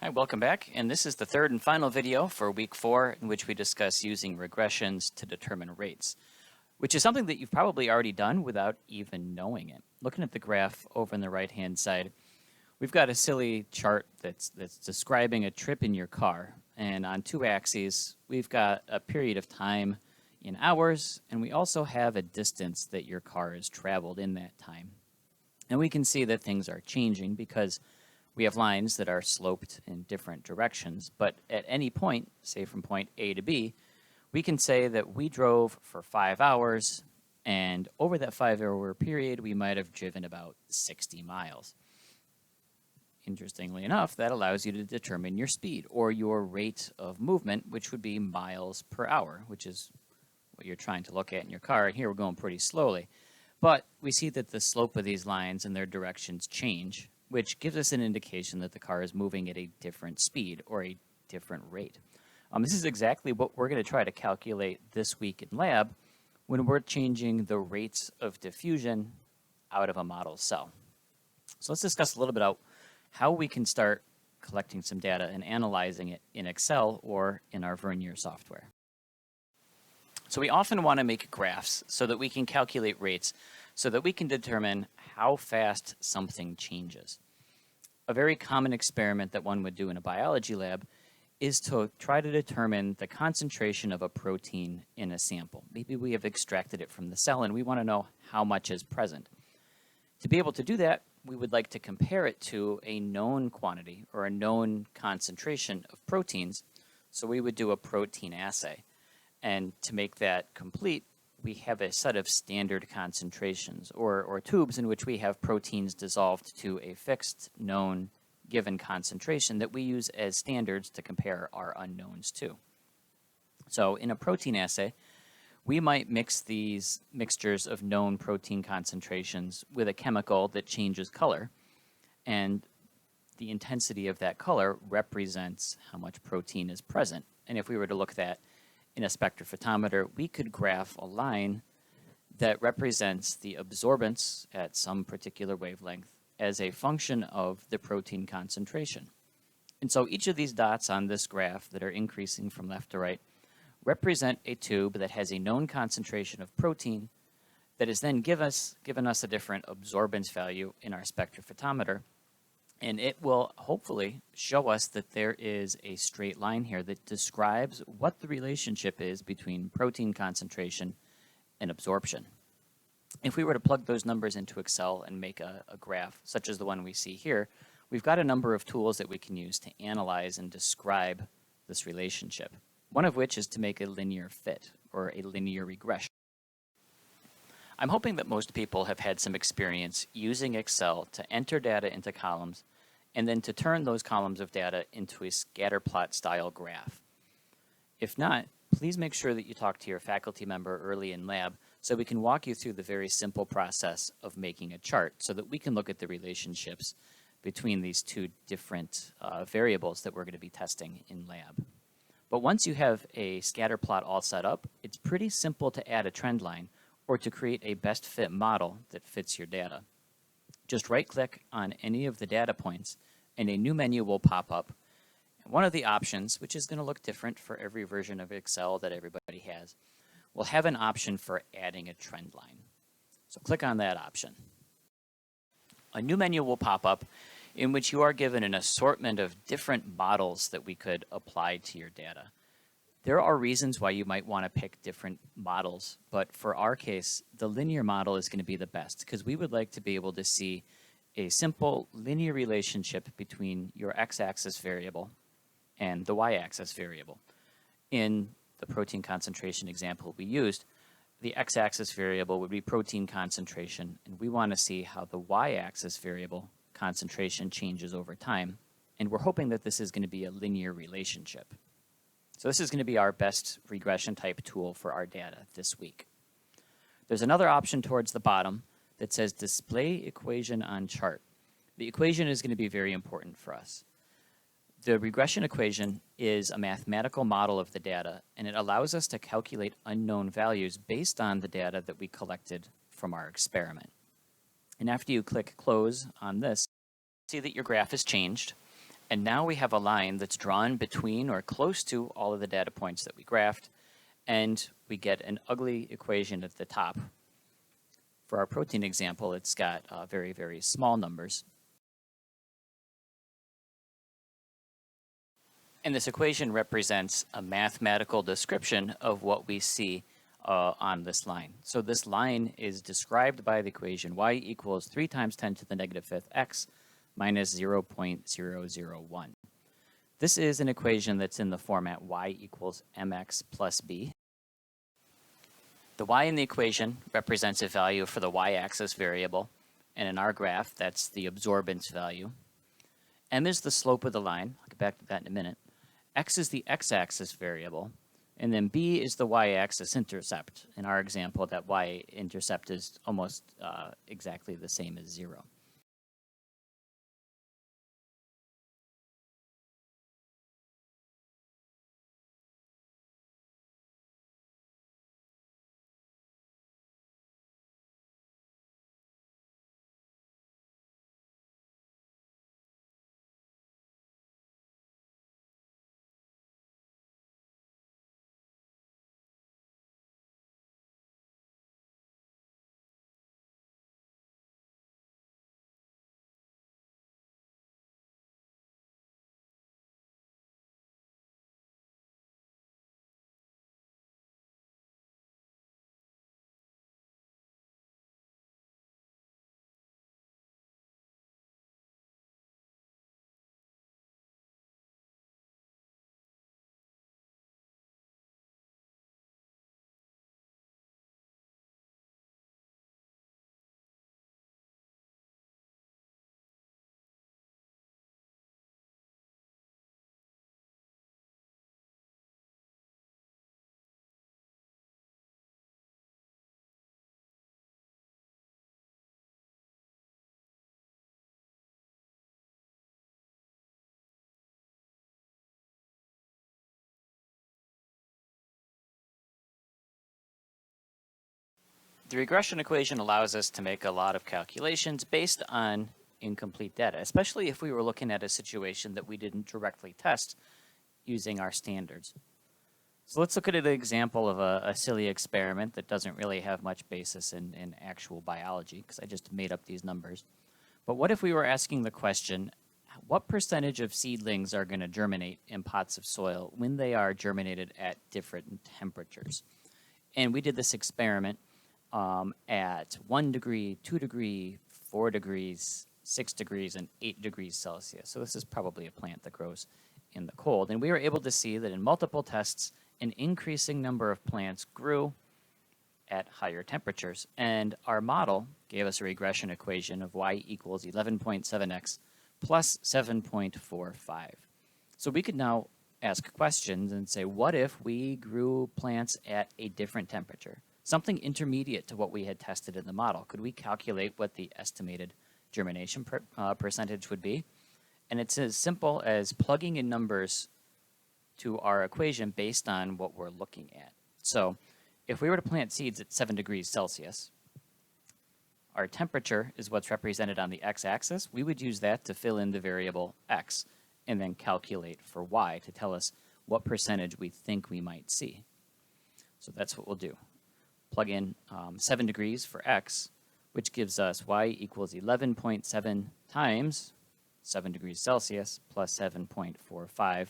Hi, welcome back, and this is the third and final video for week 4 in which we discuss using regressions to determine rates, which is something that you've probably already done without even knowing it. Looking at the graph over on the right-hand side, we've got a silly chart that's describing a trip in your car, and on two axes, we've got a period of time in hours, and we also have a distance that your car has traveled in that time. And we can see that things are changing because we have lines that are sloped in different directions, but at any point, say from point A to B, we can say that we drove for 5 hours, and over that 5-hour period, we might have driven about 60 miles. Interestingly enough, that allows you to determine your speed or your rate of movement, which would be miles per hour, which is what you're trying to look at in your car. And here we're going pretty slowly. But we see that the slope of these lines and their directions change, which gives us an indication that the car is moving at a different speed or a different rate. This is exactly what we're going to try to calculate this week in lab when we're changing the rates of diffusion out of a model cell. So let's discuss a little bit about how we can start collecting some data and analyzing it in Excel or in our Vernier software. So we often want to make graphs so that we can calculate rates so that we can determine how fast something changes. A very common experiment that one would do in a biology lab is to try to determine the concentration of a protein in a sample. Maybe we have extracted it from the cell and we want to know how much is present. To be able to do that, we would like to compare it to a known quantity or a known concentration of proteins. So we would do a protein assay. And to make that complete, we have a set of standard concentrations or tubes in which we have proteins dissolved to a fixed known given concentration that we use as standards to compare our unknowns to. So in a protein assay, we might mix these mixtures of known protein concentrations with a chemical that changes color, and the intensity of that color represents how much protein is present. And if we were to look at that in a spectrophotometer, we could graph a line that represents the absorbance at some particular wavelength as a function of the protein concentration. And so each of these dots on this graph that are increasing from left to right represent a tube that has a known concentration of protein that has then given us a different absorbance value in our spectrophotometer. And it will hopefully show us that there is a straight line here that describes what the relationship is between protein concentration and absorption. If we were to plug those numbers into Excel and make a graph, such as the one we see here, we've got a number of tools that we can use to analyze and describe this relationship, one of which is to make a linear fit or a linear regression. I'm hoping that most people have had some experience using Excel to enter data into columns and then to turn those columns of data into a scatter plot style graph. If not, please make sure that you talk to your faculty member early in lab so we can walk you through the very simple process of making a chart so that we can look at the relationships between these two different variables that we're going to be testing in lab. But once you have a scatter plot all set up, it's pretty simple to add a trend line or to create a best fit model that fits your data. Just right-click on any of the data points and a new menu will pop up. And one of the options, which is going to look different for every version of Excel that everybody has, will have an option for adding a trend line. So click on that option. A new menu will pop up in which you are given an assortment of different models that we could apply to your data. There are reasons why you might want to pick different models, but for our case, the linear model is going to be the best because we would like to be able to see a simple linear relationship between your x-axis variable and the y-axis variable. In the protein concentration example we used, the x-axis variable would be protein concentration, and we want to see how the y-axis variable concentration changes over time, and we're hoping that this is going to be a linear relationship. So this is going to be our best regression type tool for our data this week. There's another option towards the bottom that says display equation on chart. The equation is going to be very important for us. The regression equation is a mathematical model of the data, and it allows us to calculate unknown values based on the data that we collected from our experiment. And after you click close on this, see that your graph has changed. And now we have a line that's drawn between or close to all of the data points that we graphed, and we get an ugly equation at the top. For our protein example, it's got very, very small numbers. And this equation represents a mathematical description of what we see on this line. So this line is described by the equation y equals 3 times 10 to the negative fifth x minus 0.001. This is an equation that's in the format y equals mx plus b. The y in the equation represents a value for the y-axis variable, and in our graph, that's the absorbance value. M is the slope of the line. I'll get back to that in a minute. X is the x-axis variable, and then b is the y-axis intercept. In our example, that y-intercept is almost exactly the same as 0. The regression equation allows us to make a lot of calculations based on incomplete data, especially if we were looking at a situation that we didn't directly test using our standards. So let's look at an example of a silly experiment that doesn't really have much basis in actual biology, because I just made up these numbers. But what if we were asking the question, what percentage of seedlings are going to germinate in pots of soil when they are germinated at different temperatures? And we did this experiment at 1 degree, 2 degree, 4 degrees, 6 degrees, and 8 degrees Celsius. So this is probably a plant that grows in the cold. And we were able to see that in multiple tests, an increasing number of plants grew at higher temperatures. And our model gave us a regression equation of y equals 11.7x plus 7.45. So we could now ask questions and say, what if we grew plants at a different temperature? Something intermediate to what we had tested in the model. Could we calculate what the estimated germination percentage would be? And it's as simple as plugging in numbers to our equation based on what we're looking at. So if we were to plant seeds at 7 degrees Celsius, our temperature is what's represented on the x-axis. We would use that to fill in the variable x and then calculate for y to tell us what percentage we think we might see. So that's what we'll do. Plug in 7 degrees for x, which gives us y equals 11.7 times 7 degrees Celsius plus 7.45.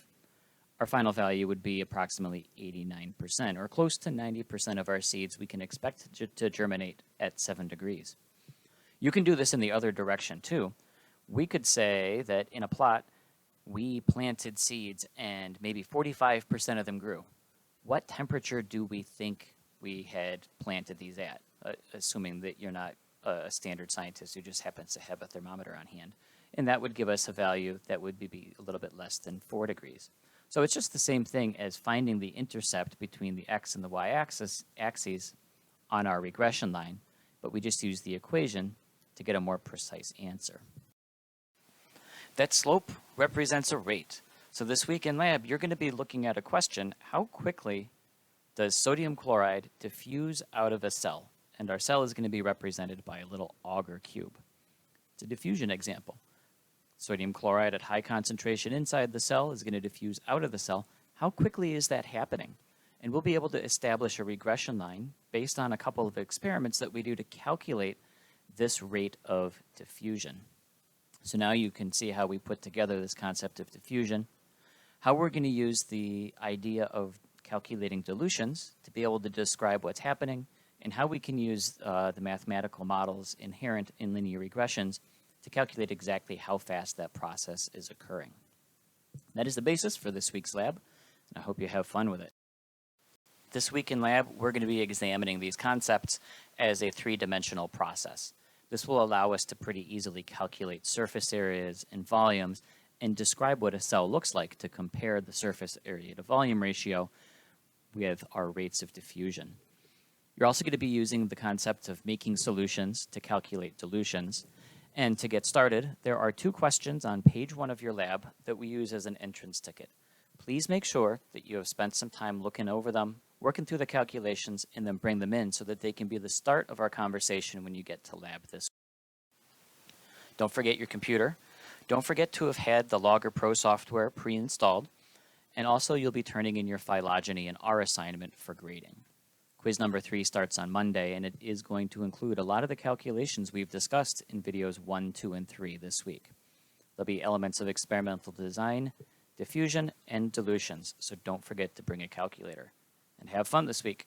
Our final value would be approximately 89%, or close to 90% of our seeds we can expect to germinate at 7 degrees. You can do this in the other direction too. We could say that in a plot, we planted seeds and maybe 45% of them grew. What temperature do we think we had planted these at, assuming that you're not a standard scientist who just happens to have a thermometer on hand? And that would give us a value that would be a little bit less than 4 degrees. So it's just the same thing as finding the intercept between the x and the y-axis axes on our regression line, but we just use the equation to get a more precise answer. That slope represents a rate. So this week in lab, you're going to be looking at a question: how quickly does sodium chloride diffuse out of a cell? And our cell is going to be represented by a little agar cube. It's a diffusion example. Sodium chloride at high concentration inside the cell is going to diffuse out of the cell. How quickly is that happening? And we'll be able to establish a regression line based on a couple of experiments that we do to calculate this rate of diffusion. So now you can see how we put together this concept of diffusion, how we're going to use the idea of calculating dilutions to be able to describe what's happening, and how we can use the mathematical models inherent in linear regressions to calculate exactly how fast that process is occurring. That is the basis for this week's lab, and I hope you have fun with it. This week in lab, we're going to be examining these concepts as a three-dimensional process. This will allow us to pretty easily calculate surface areas and volumes and describe what a cell looks like to compare the surface area to volume ratio with our rates of diffusion. You're also going to be using the concept of making solutions to calculate dilutions. And to get started, there are 2 questions on page 1 of your lab that we use as an entrance ticket. Please make sure that you have spent some time looking over them, working through the calculations, and then bring them in so that they can be the start of our conversation when you get to lab this week. Don't forget your computer. Don't forget to have had the Logger Pro software pre-installed. And also, you'll be turning in your phylogeny and R assignment for grading. Quiz number 3 starts on Monday, and it is going to include a lot of the calculations we've discussed in videos 1, 2, and 3 this week. There'll be elements of experimental design, diffusion, and dilutions, so don't forget to bring a calculator. And have fun this week.